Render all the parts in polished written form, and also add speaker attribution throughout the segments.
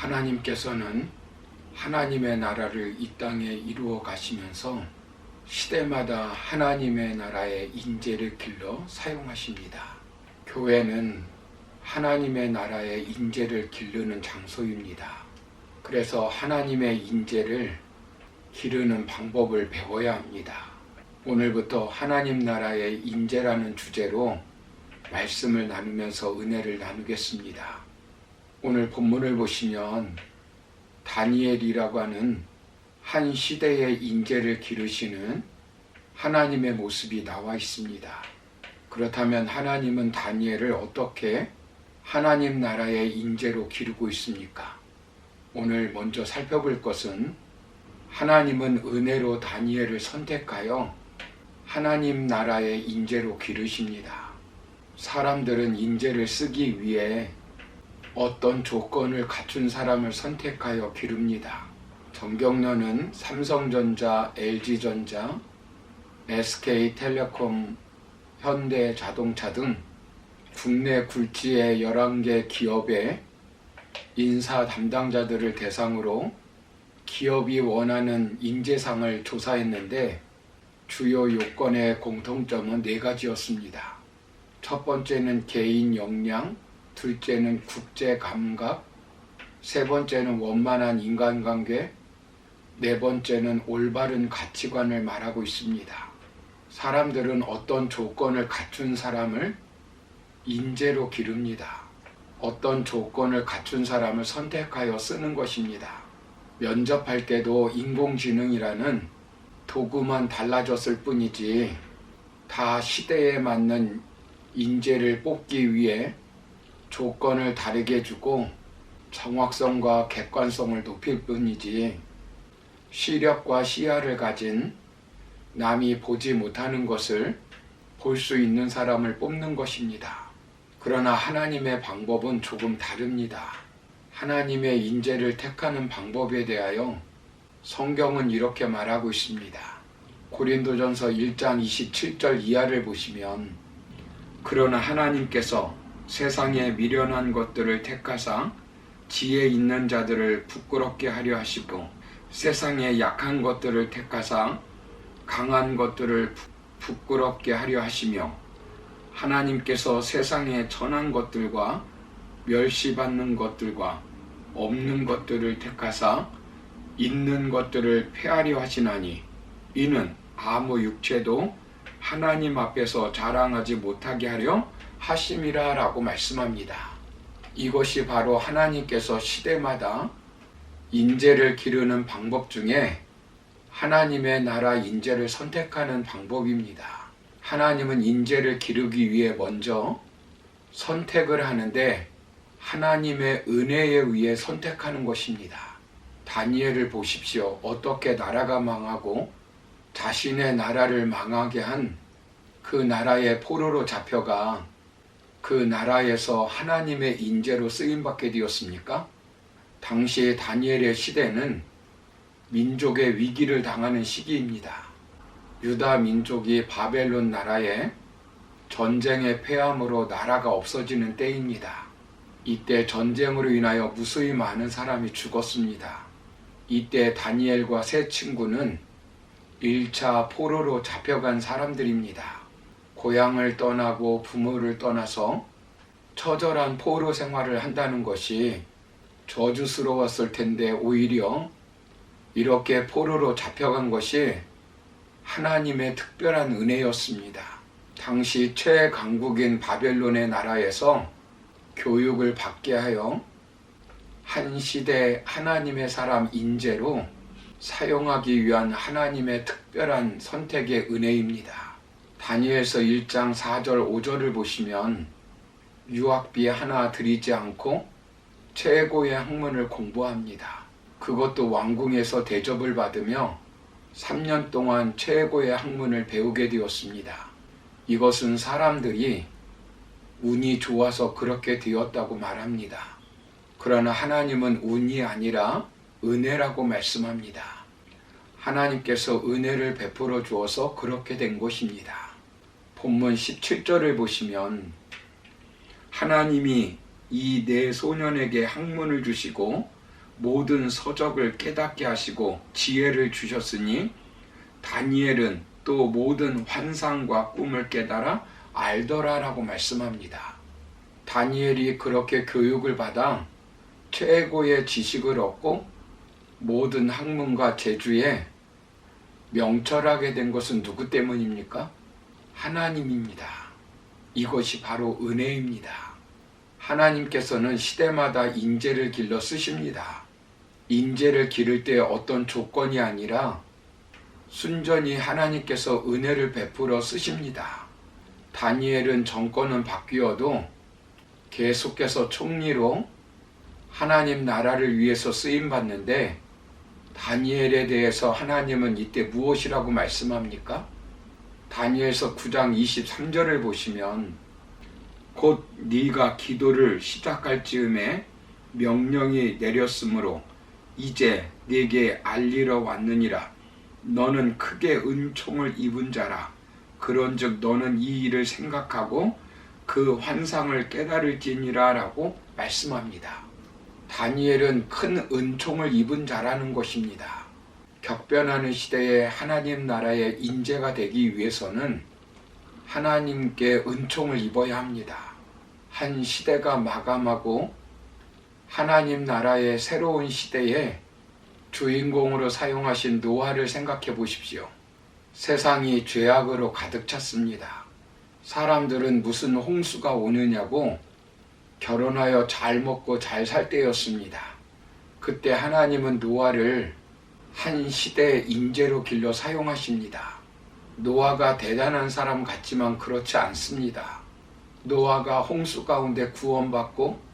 Speaker 1: 하나님께서는 하나님의 나라를 이 땅에 이루어 가시면서 시대마다 하나님의 나라의 인재를 길러 사용하십니다. 교회는 하나님의 나라의 인재를 기르는 장소입니다. 그래서 하나님의 인재를 기르는 방법을 배워야 합니다. 오늘부터 하나님 나라의 인재라는 주제로 말씀을 나누면서 은혜를 나누겠습니다. 오늘 본문을 보시면 다니엘이라고 하는 한 시대의 인재를 기르시는 하나님의 모습이 나와 있습니다. 그렇다면 하나님은 다니엘을 어떻게 하나님 나라의 인재로 기르고 있습니까? 오늘 먼저 살펴볼 것은 하나님은 은혜로 다니엘을 선택하여 하나님 나라의 인재로 기르십니다. 사람들은 인재를 쓰기 위해 어떤 조건을 갖춘 사람을 선택하여 기릅니다. 정경련은 삼성전자, LG전자, SK텔레콤, 현대자동차 등 국내 굴지의 11개 기업의 인사 담당자들을 대상으로 기업이 원하는 인재상을 조사했는데 주요 요건의 공통점은 4가지였습니다. 첫 번째는 개인 역량, 둘째는 국제 감각, 세 번째는 원만한 인간관계, 네 번째는 올바른 가치관을 말하고 있습니다. 사람들은 어떤 조건을 갖춘 사람을 인재로 기릅니다. 어떤 조건을 갖춘 사람을 선택하여 쓰는 것입니다. 면접할 때도 인공지능이라는 도구만 달라졌을 뿐이지 다 시대에 맞는 인재를 뽑기 위해 조건을 다르게 주고 정확성과 객관성을 높일 뿐이지 시력과 시야를 가진 남이 보지 못하는 것을 볼 수 있는 사람을 뽑는 것입니다. 그러나 하나님의 방법은 조금 다릅니다. 하나님의 인재를 택하는 방법에 대하여 성경은 이렇게 말하고 있습니다. 고린도전서 1장 27절 이하를 보시면 그러나 하나님께서 세상에 미련한 것들을 택하사 지혜 있는 자들을 부끄럽게 하려 하시고 세상에 약한 것들을 택하사 강한 것들을 부끄럽게 하려 하시며 하나님께서 세상에 천한 것들과 멸시받는 것들과 없는 것들을 택하사 있는 것들을 폐하려 하시나니 이는 아무 육체도 하나님 앞에서 자랑하지 못하게 하려 하심이라 라고 말씀합니다. 이것이 바로 하나님께서 시대마다 인재를 기르는 방법 중에 하나님의 나라 인재를 선택하는 방법입니다. 하나님은 인재를 기르기 위해 먼저 선택을 하는데 하나님의 은혜에 의해 선택하는 것입니다. 다니엘을 보십시오. 어떻게 나라가 망하고 자신의 나라를 망하게 한 그 나라의 포로로 잡혀가 그 나라에서 하나님의 인재로 쓰임받게 되었습니까? 당시 다니엘의 시대는 민족의 위기를 당하는 시기입니다. 유다 민족이 바벨론 나라에 전쟁의 패함으로 나라가 없어지는 때입니다. 이때 전쟁으로 인하여 무수히 많은 사람이 죽었습니다. 이때 다니엘과 세 친구는 1차 포로로 잡혀간 사람들입니다. 고향을 떠나고 부모를 떠나서 처절한 포로 생활을 한다는 것이 저주스러웠을 텐데 오히려 이렇게 포로로 잡혀간 것이 하나님의 특별한 은혜였습니다. 당시 최강국인 바벨론의 나라에서 교육을 받게 하여 한 시대 하나님의 사람 인재로 사용하기 위한 하나님의 특별한 선택의 은혜입니다. 다니엘서 1장 4절 5절을 보시면 유학비 하나 들이지 않고 최고의 학문을 공부합니다. 그것도 왕궁에서 대접을 받으며 3년 동안 최고의 학문을 배우게 되었습니다. 이것은 사람들이 운이 좋아서 그렇게 되었다고 말합니다. 그러나 하나님은 운이 아니라 은혜라고 말씀합니다. 하나님께서 은혜를 베풀어 주어서 그렇게 된 것입니다. 본문 17절을 보시면 하나님이 이 네 소년에게 학문을 주시고 모든 서적을 깨닫게 하시고 지혜를 주셨으니 다니엘은 또 모든 환상과 꿈을 깨달아 알더라라고 말씀합니다. 다니엘이 그렇게 교육을 받아 최고의 지식을 얻고 모든 학문과 재주에 명철하게 된 것은 누구 때문입니까? 하나님입니다. 이것이 바로 은혜입니다. 하나님께서는 시대마다 인재를 길러 쓰십니다. 인재를 기를 때 어떤 조건이 아니라 순전히 하나님께서 은혜를 베풀어 쓰십니다. 다니엘은 정권은 바뀌어도 계속해서 총리로 하나님 나라를 위해서 쓰임받는데 다니엘에 대해서 하나님은 이때 무엇이라고 말씀합니까? 다니엘서 9장 23절을 보시면 곧 네가 기도를 시작할 즈음에 명령이 내렸으므로 이제 네게 알리러 왔느니라. 너는 크게 은총을 입은 자라. 그런즉 너는 이 일을 생각하고 그 환상을 깨달을지니라 라고 말씀합니다. 다니엘은 큰 은총을 입은 자라는 것입니다. 격변하는 시대에 하나님 나라의 인재가 되기 위해서는 하나님께 은총을 입어야 합니다. 한 시대가 마감하고 하나님 나라의 새로운 시대에 주인공으로 사용하신 노아를 생각해 보십시오. 세상이 죄악으로 가득 찼습니다. 사람들은 무슨 홍수가 오느냐고 결혼하여 잘 먹고 잘 살 때였습니다. 그때 하나님은 노아를 한 시대의 인재로 길러 사용하십니다. 노아가 대단한 사람 같지만 그렇지 않습니다. 노아가 홍수 가운데 구원받고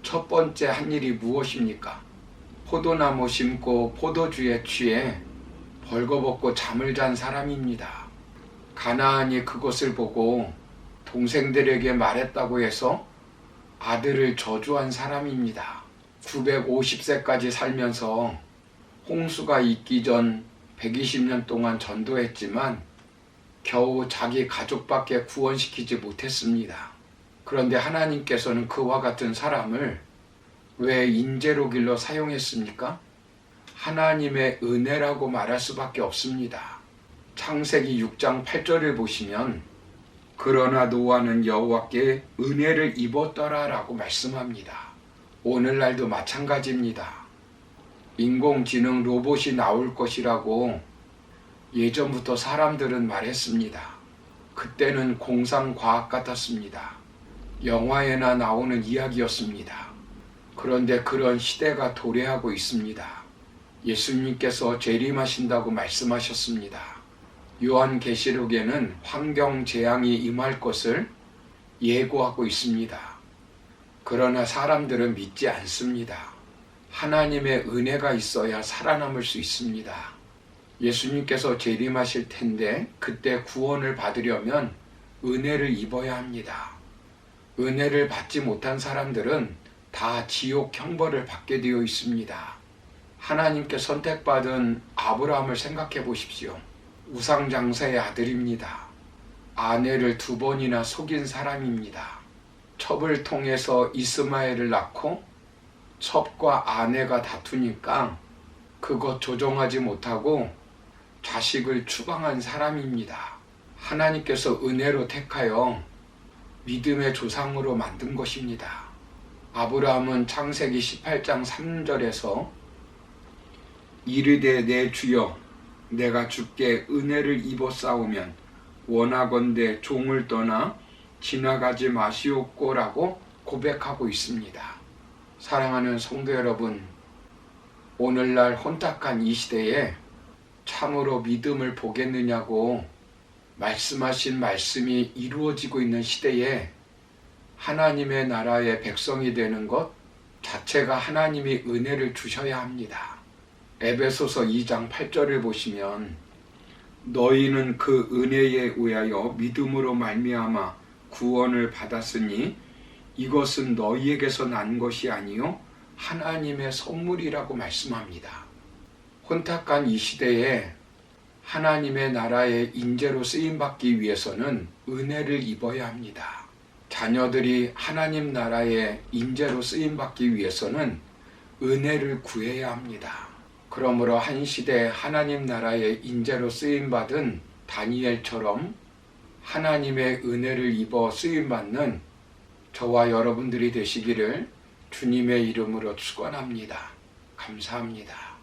Speaker 1: 첫 번째 한 일이 무엇입니까? 포도나무 심고 포도주에 취해 벌거벗고 잠을 잔 사람입니다. 가나안이 그것을 보고 동생들에게 말했다고 해서 아들을 저주한 사람입니다. 950세까지 살면서 홍수가 있기 전 120년 동안 전도했지만 겨우 자기 가족밖에 구원시키지 못했습니다. 그런데 하나님께서는 그와 같은 사람을 왜 인재로 길러 사용했습니까? 하나님의 은혜라고 말할 수밖에 없습니다. 창세기 6장 8절을 보시면 그러나 노아는 여호와께 은혜를 입었더라 라고 말씀합니다. 오늘날도 마찬가지입니다. 인공지능 로봇이 나올 것이라고 예전부터 사람들은 말했습니다. 그때는 공상과학 같았습니다. 영화에나 나오는 이야기였습니다. 그런데 그런 시대가 도래하고 있습니다. 예수님께서 재림하신다고 말씀하셨습니다. 요한계시록에는 환경재앙이 임할 것을 예고하고 있습니다. 그러나 사람들은 믿지 않습니다. 하나님의 은혜가 있어야 살아남을 수 있습니다. 예수님께서 재림하실 텐데 그때 구원을 받으려면 은혜를 입어야 합니다. 은혜를 받지 못한 사람들은 다 지옥 형벌을 받게 되어 있습니다. 하나님께 선택받은 아브라함을 생각해 보십시오. 우상장사의 아들입니다. 아내를 2번이나 속인 사람입니다. 첩을 통해서 이스마엘을 낳고 첩과 아내가 다투니까 그것 조정하지 못하고 자식을 추방한 사람입니다. 하나님께서 은혜로 택하여 믿음의 조상으로 만든 것입니다. 아브라함은 창세기 18장 3절에서 이르되 내 주여 내가 주께 은혜를 입었사오면 원하건대 종을 떠나 지나가지 마시옵고라고 고백하고 있습니다. 사랑하는 성도 여러분, 오늘날 혼탁한 이 시대에 참으로 믿음을 보겠느냐고 말씀하신 말씀이 이루어지고 있는 시대에 하나님의 나라의 백성이 되는 것 자체가 하나님이 은혜를 주셔야 합니다. 에베소서 2장 8절을 보시면 너희는 그 은혜에 의하여 믿음으로 말미암아 구원을 받았으니 이것은 너희에게서 난 것이 아니요 하나님의 선물이라고 말씀합니다. 혼탁한 이 시대에 하나님의 나라의 인재로 쓰임받기 위해서는 은혜를 입어야 합니다. 자녀들이 하나님 나라의 인재로 쓰임받기 위해서는 은혜를 구해야 합니다. 그러므로 한 시대 하나님 나라의 인재로 쓰임받은 다니엘처럼 하나님의 은혜를 입어 쓰임받는 저와 여러분들이 되시기를 주님의 이름으로 축원합니다. 감사합니다.